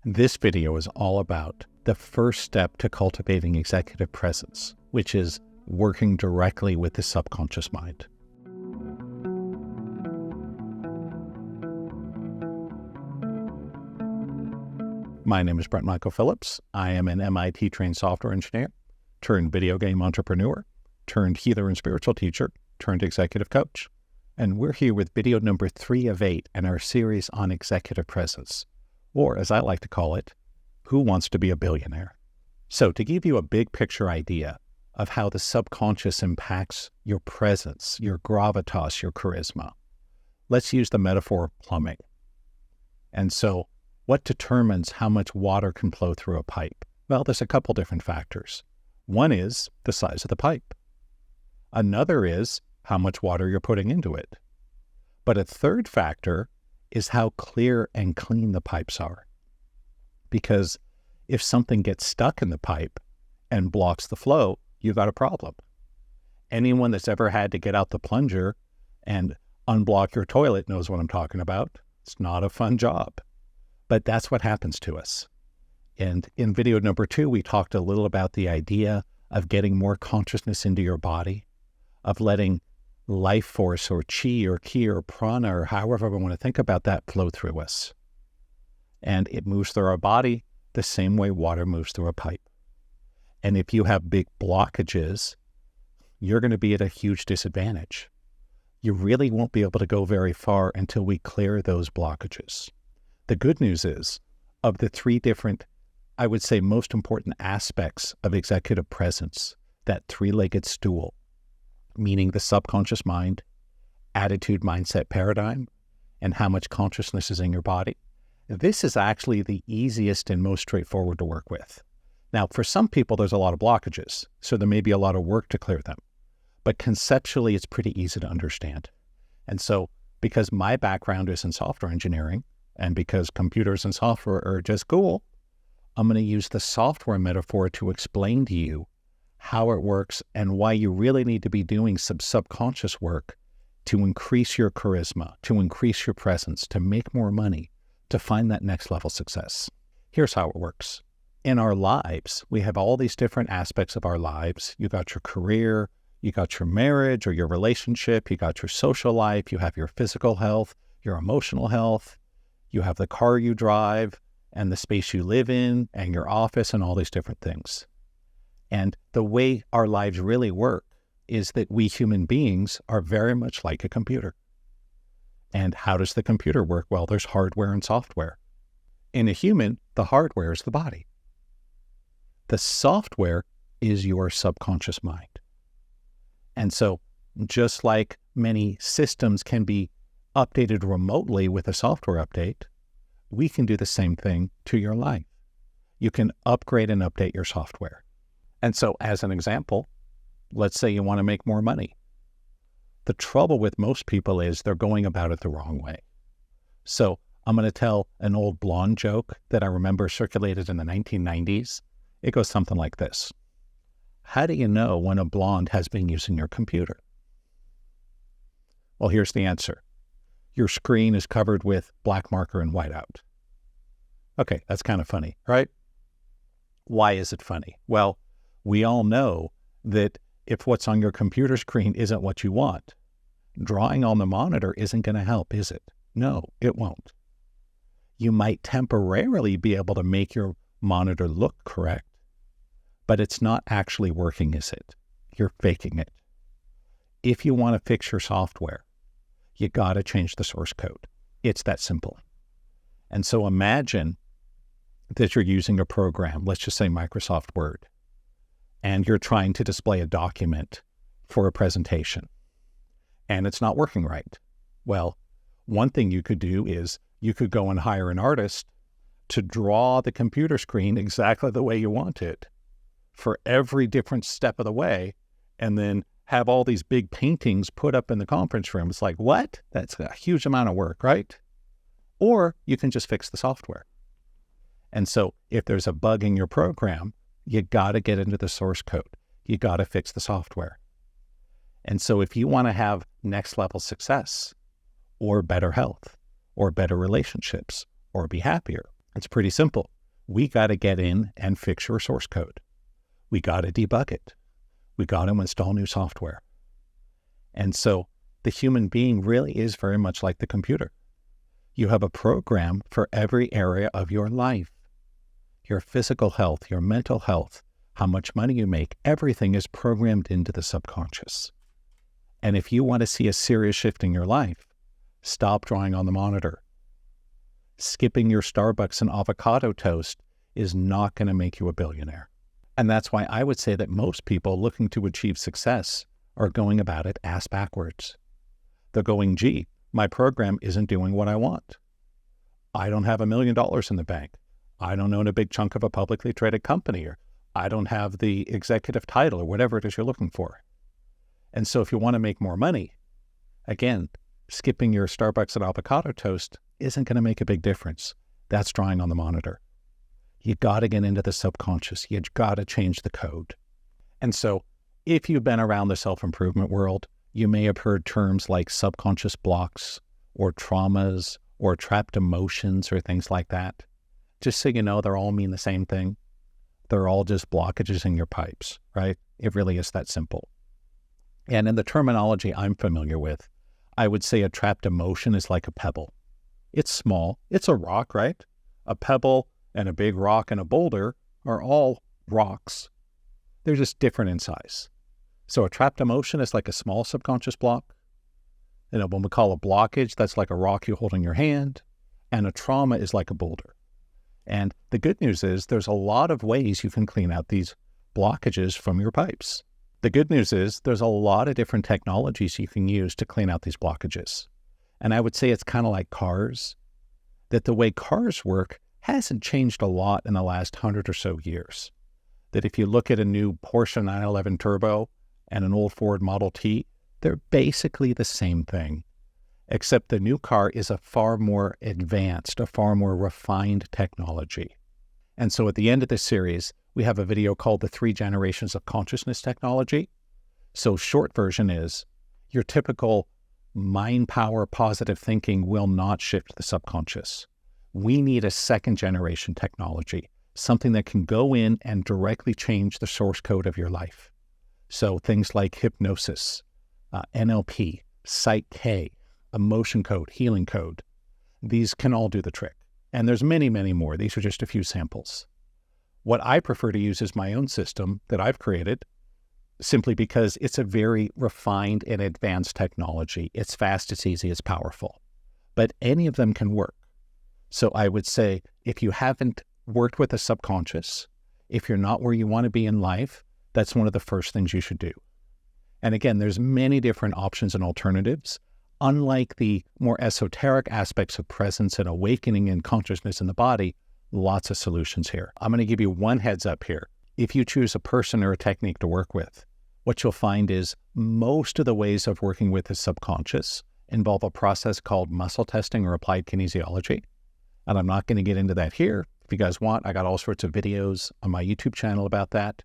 This video is all about the first step to cultivating executive presence, which is working directly with the subconscious mind. My name is Brent Michael Phillips. I am an MIT-trained software engineer, turned video game entrepreneur, turned healer and spiritual teacher, turned executive coach. And we're here with video number 3 of 8 in our series on executive presence, or as I like to call it, Who Wants to Be a Billionaire? So to give you a big picture idea of how the subconscious impacts your presence, your gravitas, your charisma, let's use the metaphor of plumbing. And so what determines how much water can flow through a pipe? Well, there's a couple different factors. One is the size of the pipe. Another is how much water you're putting into it. But a third factor is how clear and clean the pipes are. Because if something gets stuck in the pipe and blocks the flow, you've got a problem. Anyone that's ever had to get out the plunger and unblock your toilet knows what I'm talking about. It's not a fun job. But that's what happens to us. And in video number 2, we talked a little about the idea of getting more consciousness into your body, of letting life force or chi or ki or prana or however we want to think about that flow through us. And it moves through our body the same way water moves through a pipe. And if you have big blockages, you're going to be at a huge disadvantage. You really won't be able to go very far until we clear those blockages. The good news is, of the 3 different, I would say, most important aspects of executive presence, that 3-legged stool, meaning the subconscious mind, attitude, mindset, paradigm, and how much consciousness is in your body. This is actually the easiest and most straightforward to work with. Now, for some people, there's a lot of blockages, so there may be a lot of work to clear them. But conceptually, it's pretty easy to understand. And so, because my background is in software engineering, and because computers and software are just cool, I'm going to use the software metaphor to explain to you how it works and why you really need to be doing some subconscious work to increase your charisma, to increase your presence, to make more money, to find that next level success. Here's how it works. In our lives, we have all these different aspects of our lives. You got your career, you got your marriage or your relationship, you got your social life, you have your physical health, your emotional health, you have the car you drive and the space you live in and your office and all these different things. And the way our lives really work is that we human beings are very much like a computer. And how does the computer work? Well, there's hardware and software. In a human, the hardware is the body. The software is your subconscious mind. And so just like many systems can be updated remotely with a software update, we can do the same thing to your life. You can upgrade and update your software. And so as an example, let's say you want to make more money. The trouble with most people is they're going about it the wrong way. So I'm going to tell an old blonde joke that I remember circulated in the 1990s. It goes something like this. How do you know when a blonde has been using your computer? Well, here's the answer. Your screen is covered with black marker and whiteout. Okay, that's kind of funny, right? Why is it funny? Well, we all know that if what's on your computer screen isn't what you want, drawing on the monitor isn't going to help, is it? No, it won't. You might temporarily be able to make your monitor look correct, but it's not actually working, is it? You're faking it. If you want to fix your software, you got to change the source code. It's that simple. And so imagine that you're using a program, let's just say Microsoft Word, and you're trying to display a document for a presentation, and it's not working right. Well, one thing you could do is you could go and hire an artist to draw the computer screen exactly the way you want it for every different step of the way, and then have all these big paintings put up in the conference room. It's like, what? That's a huge amount of work, right? Or you can just fix the software. And so if there's a bug in your program, you got to get into the source code. You got to fix the software. And so if you want to have next level success or better health or better relationships or be happier, it's pretty simple. we got to get in and fix your source code. We got to debug it. We got to install new software. And so the human being really is very much like the computer. You have a program for every area of your life. Your physical health, your mental health, how much money you make, everything is programmed into the subconscious. And if you want to see a serious shift in your life, stop drawing on the monitor. Skipping your Starbucks and avocado toast is not going to make you a billionaire. And that's why I would say that most people looking to achieve success are going about it ass backwards. They're going, gee, my program isn't doing what I want. I don't have $1 million in the bank. I don't own a big chunk of a publicly traded company, or I don't have the executive title, or whatever it is you're looking for. And so if you want to make more money, again, skipping your Starbucks and avocado toast isn't going to make a big difference. That's drawing on the monitor. You got to get into the subconscious. You got to change the code. And so if you've been around the self-improvement world, you may have heard terms like subconscious blocks or traumas or trapped emotions or things like that. Just so you know, they all mean the same thing. They're all just blockages in your pipes, right? It really is that simple. And in the terminology I'm familiar with, I would say a trapped emotion is like a pebble. It's small. It's a rock, right? A pebble and a big rock and a boulder are all rocks. They're just different in size. So a trapped emotion is like a small subconscious block. When we call a blockage, that's like a rock you hold in your hand. And a trauma is like a boulder. And the good news is there's a lot of ways you can clean out these blockages from your pipes. The good news is there's a lot of different technologies you can use to clean out these blockages. And I would say it's kind of like cars, that the way cars work hasn't changed a lot in the last 100 or so years. That if you look at a new Porsche 911 Turbo and an old Ford Model T, they're basically the same thing, except the new car is a far more advanced, a far more refined technology. And so at the end of this series, we have a video called The 3 Generations of Consciousness Technology. So short version is, your typical mind power positive thinking will not shift the subconscious. We need a second generation technology, something that can go in and directly change the source code of your life. So things like hypnosis, NLP, Psych K, emotion code, healing code, these can all do the trick. And there's many, many more. These are just a few samples. What I prefer to use is my own system that I've created, simply because it's a very refined and advanced technology. It's fast, it's easy, it's powerful. But any of them can work. So I would say, if you haven't worked with the subconscious, if you're not where you want to be in life, that's one of the first things you should do. And again, there's many different options and alternatives. Unlike the more esoteric aspects of presence and awakening and consciousness in the body, lots of solutions here. I'm going to give you one heads up here. If you choose a person or a technique to work with, what you'll find is most of the ways of working with the subconscious involve a process called muscle testing or applied kinesiology. And I'm not going to get into that here. If you guys want, I got all sorts of videos on my YouTube channel about that.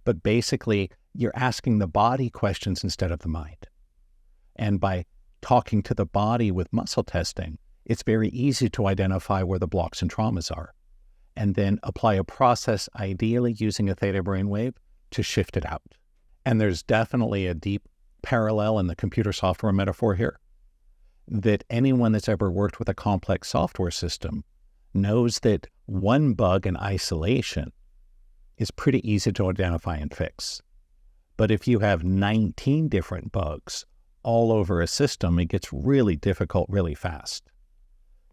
But basically, you're asking the body questions instead of the mind. And by talking to the body with muscle testing, it's very easy to identify where the blocks and traumas are, and then apply a process, ideally using a theta brainwave, to shift it out. And there's definitely a deep parallel in the computer software metaphor here, that anyone that's ever worked with a complex software system knows that one bug in isolation is pretty easy to identify and fix. But if you have 19 different bugs all over a system, it gets really difficult really fast.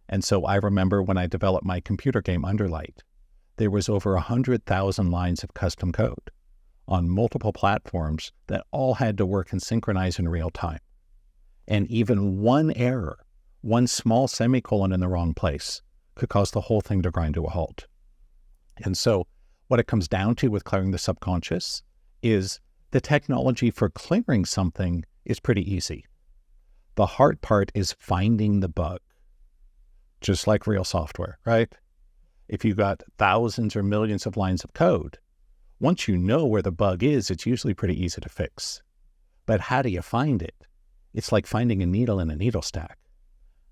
And so I remember when I developed my computer game Underlight, there was over 100,000 lines of custom code on multiple platforms that all had to work and synchronize in real time. And even one error, one small semicolon in the wrong place, could cause the whole thing to grind to a halt. And so what it comes down to with clearing the subconscious is the technology for clearing something is pretty easy. The hard part is finding the bug, just like real software, right? If you've got thousands or millions of lines of code, once you know where the bug is, it's usually pretty easy to fix. But how do you find it? It's like finding a needle in a needle stack.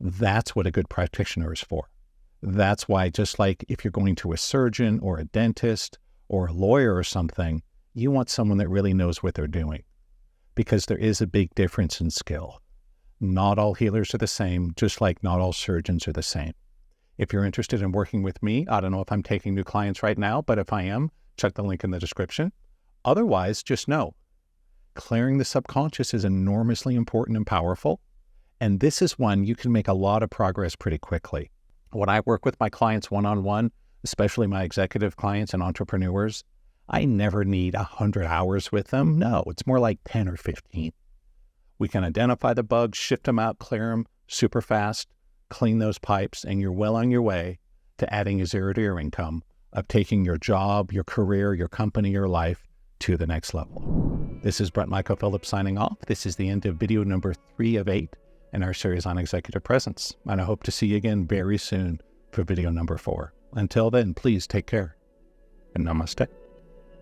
That's what a good practitioner is for. That's why, just like if you're going to a surgeon or a dentist or a lawyer or something, you want someone that really knows what they're doing, because there is a big difference in skill. Not all healers are the same, just like not all surgeons are the same. If you're interested in working with me, I don't know if I'm taking new clients right now, but if I am, check the link in the description. Otherwise, just know, clearing the subconscious is enormously important and powerful. And this is one you can make a lot of progress pretty quickly. When I work with my clients one-on-one, especially my executive clients and entrepreneurs, I never need 100 hours with them. No, it's more like 10 or 15. We can identify the bugs, shift them out, clear them super fast, clean those pipes, and you're well on your way to adding a zero to your income, of taking your job, your career, your company, your life to the next level. This is Brent Michael Phillips signing off. This is the end of video number 3 of 8 in our series on executive presence. And I hope to see you again very soon for video number 4. Until then, please take care and namaste.